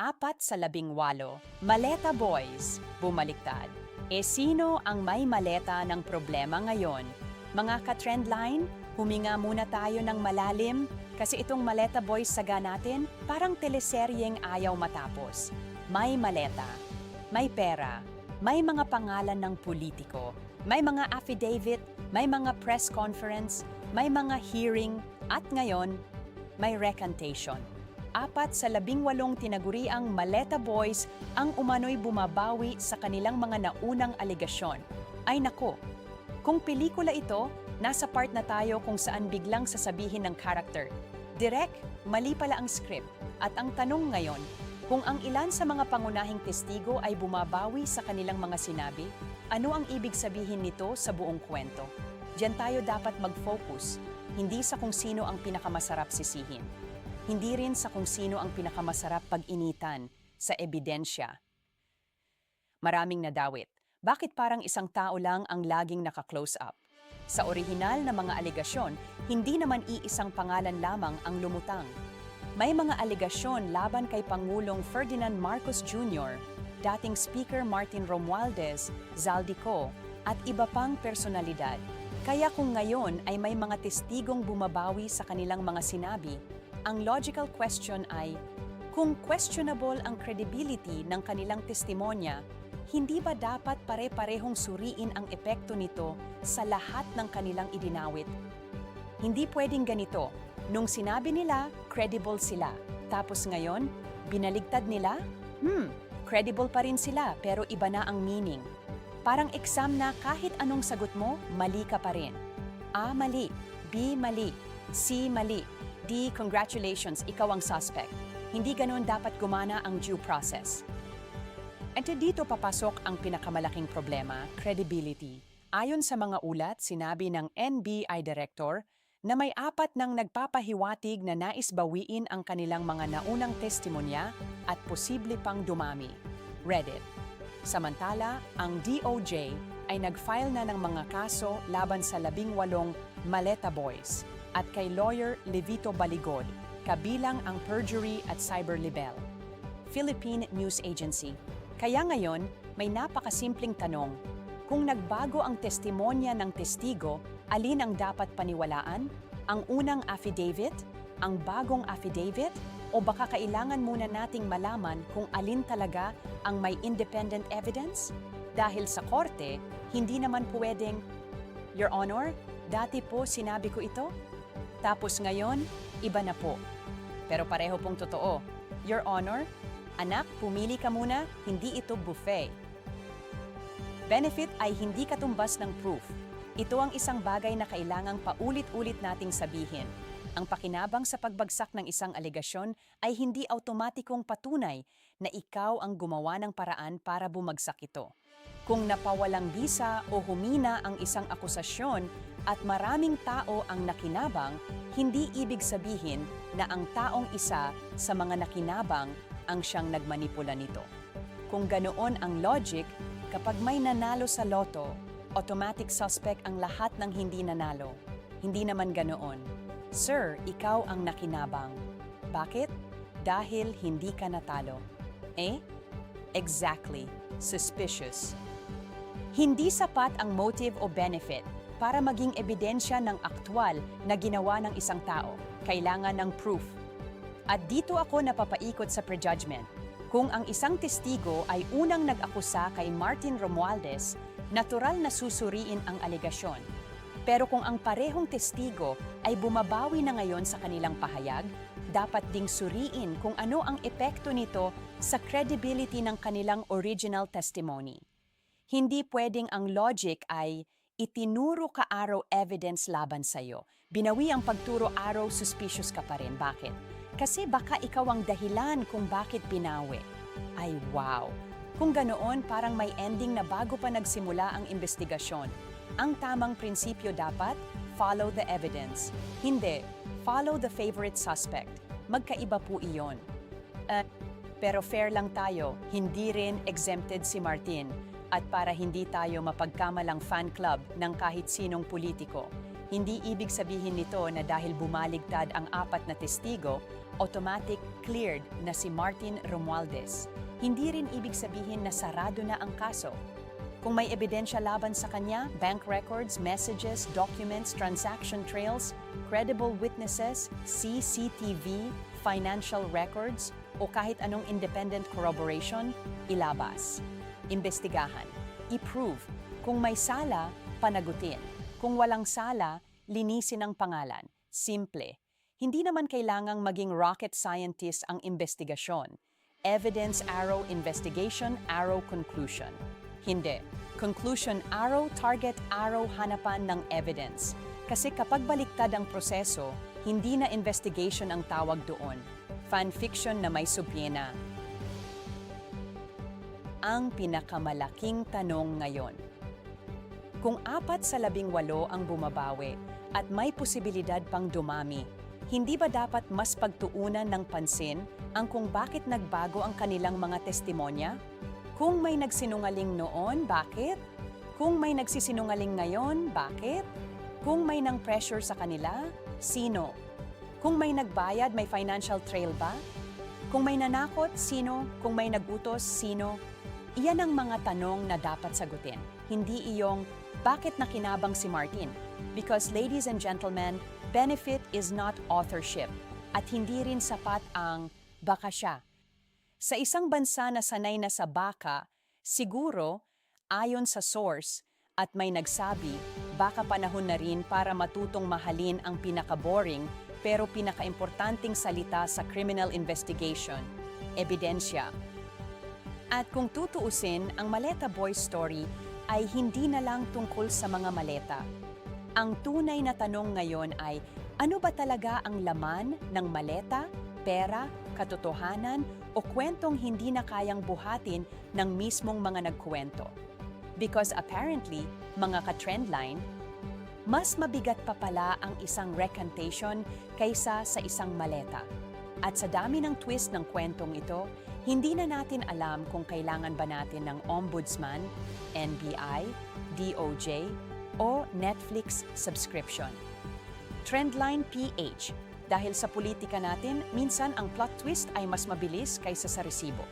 4 sa 18. Maleta Boys, bumaliktad. Sino ang may maleta ng problema ngayon? Mga ka-trendline, huminga muna tayo ng malalim kasi itong Maleta Boys saga natin parang teleseryeng ayaw matapos. May maleta, may pera, may mga pangalan ng politiko, may mga affidavit, may mga press conference, may mga hearing, at ngayon, may recantation. 4 sa 18 tinaguriang Maleta Boys ang umano'y bumabawi sa kanilang mga naunang alegasyon. Ay nako, kung pelikula ito, nasa part na tayo kung saan biglang sasabihin ng character, Direk, mali pala ang script. At ang tanong ngayon, kung ang ilan sa mga pangunahing testigo ay bumabawi sa kanilang mga sinabi, ano ang ibig sabihin nito sa buong kwento? Diyan tayo dapat mag-focus, hindi sa kung sino ang pinakamasarap sisihin. Hindi rin sa kung sino ang pinakamasarap pag-initan sa ebidensya. Maraming nadawit. Bakit parang isang tao lang ang laging naka-close up? Sa orihinal na mga alegasyon, hindi naman iisang pangalan lamang ang lumutang. May mga alegasyon laban kay Pangulong Ferdinand Marcos Jr., dating Speaker Martin Romualdez, Zaldico, at iba pang personalidad. Kaya kung ngayon ay may mga testigong bumabawi sa kanilang mga sinabi, ang logical question ay, kung questionable ang credibility ng kanilang testimonya, hindi ba dapat pare-parehong suriin ang epekto nito sa lahat ng kanilang idinawit? Hindi pwedeng ganito. Nung sinabi nila, credible sila. Tapos ngayon, binaligtad nila? Credible pa rin sila pero iba na ang meaning. Parang exam na kahit anong sagot mo, mali ka pa rin. A, mali. B, mali. C, mali. D, congratulations, ikaw ang suspect. Hindi ganoon dapat gumana ang due process. At dito papasok ang pinakamalaking problema, credibility. Ayon sa mga ulat, sinabi ng NBI Director na may 4 nang nagpapahiwatig na nais bawiin ang kanilang mga naunang testimonya at posible pang dumami. Reddit. Samantala, ang DOJ ay nag-file na ng mga kaso laban sa 18 Maleta Boys at kay lawyer Levito Baligod, kabilang ang perjury at cyberlibel. Philippine News Agency. Kaya ngayon, may napakasimpleng tanong. Kung nagbago ang testimonya ng testigo, alin ang dapat paniwalaan? Ang unang affidavit? Ang bagong affidavit? O baka kailangan muna nating malaman kung alin talaga ang may independent evidence? Dahil sa korte, hindi naman pwedeng, Your Honor, dati po sinabi ko ito? Tapos ngayon, iba na po. Pero pareho pong totoo. Your Honor, anak, pumili ka muna, hindi ito buffet. Benefit ay hindi katumbas ng proof. Ito ang isang bagay na kailangang paulit-ulit nating sabihin. Ang pakinabang sa pagbagsak ng isang alegasyon ay hindi automatikong patunay na ikaw ang gumawa ng paraan para bumagsak ito. Kung napawalang bisa o humina ang isang akusasyon at maraming tao ang nakinabang, hindi ibig sabihin na ang taong isa sa mga nakinabang ang siyang nagmanipula nito. Kung ganoon ang logic, kapag may nanalo sa loto, automatic suspect ang lahat ng hindi nanalo. Hindi naman ganoon. Sir, ikaw ang nakinabang. Bakit? Dahil hindi ka natalo. Exactly. Suspicious. Hindi sapat ang motive o benefit para maging ebidensya ng aktwal na ginawa ng isang tao. Kailangan ng proof. At dito ako napapaikot sa prejudgment. Kung ang isang testigo ay unang nag-akusa kay Martin Romualdez, natural na susuriin ang alegasyon. Pero kung ang parehong testigo ay bumabawi na ngayon sa kanilang pahayag, dapat ding suriin kung ano ang epekto nito sa credibility ng kanilang original testimony. Hindi pwedeng ang logic ay itinuro ka araw evidence laban sa'yo. Binawi ang pagturo araw, suspicious ka pa rin. Bakit? Kasi baka ikaw ang dahilan kung bakit binawi. Ay wow! Kung ganoon, parang may ending na bago pa nagsimula ang investigasyon. Ang tamang prinsipyo dapat, follow the evidence. Hindi, follow the favorite suspect. Magkaiba po iyon. Pero fair lang tayo, hindi rin exempted si Martin. At para hindi tayo mapagkamalang fan club ng kahit sinong politiko, hindi ibig sabihin nito na dahil bumaligtad ang 4 na testigo, automatic cleared na si Martin Romualdez, hindi rin ibig sabihin na sarado na ang kaso. Kung may ebidensya laban sa kanya, bank records, messages, documents, transaction trails, credible witnesses, CCTV, financial records, o kahit anong independent corroboration, ilabas. Imbestigahan. I-prove. Kung may sala, panagutin. Kung walang sala, linisin ang pangalan. Simple. Hindi naman kailangang maging rocket scientist ang investigasyon. Evidence arrow investigation, arrow conclusion. Hindi. Conclusion arrow, target arrow, hanapan ng evidence. Kasi kapag baliktad ang proseso, hindi na investigation ang tawag doon. Fanfiction na may subpena. Ang pinakamalaking tanong ngayon. Kung 4 sa 18 ang bumabawi at may posibilidad pang dumami, hindi ba dapat mas pagtuunan ng pansin ang kung bakit nagbago ang kanilang mga testimonya? Kung may nagsinungaling noon, bakit? Kung may nagsisinungaling ngayon, bakit? Kung may nang pressure sa kanila, sino? Kung may nagbayad, may financial trail ba? Kung may nanakot, sino? Kung may nagutos, sino? Iyan ang mga tanong na dapat sagutin. Hindi iyong, bakit nakinabang si Martin? Because ladies and gentlemen, benefit is not authorship. At hindi rin sapat ang baka siya. Sa isang bansa na sanay na sa baka, siguro, ayon sa source, at may nagsabi, baka panahon na rin para matutong mahalin ang pinaka-boring pero pinaka-importanting salita sa criminal investigation, ebidensya. At kung tutuusin, ang Maleta Boys story ay hindi na lang tungkol sa mga maleta. Ang tunay na tanong ngayon ay, ano ba talaga ang laman ng maleta, pera, katotohanan o kwentong hindi na kayang buhatin ng mismong mga nagkwento? Because apparently, mga ka-trendline, mas mabigat pa pala ang isang recantation kaysa sa isang maleta. At sa dami ng twist ng kwentong ito, hindi na natin alam kung kailangan ba natin ng ombudsman, NBI, DOJ, o Netflix subscription. Trendline PH. Dahil sa politika natin, minsan ang plot twist ay mas mabilis kaysa sa resibo.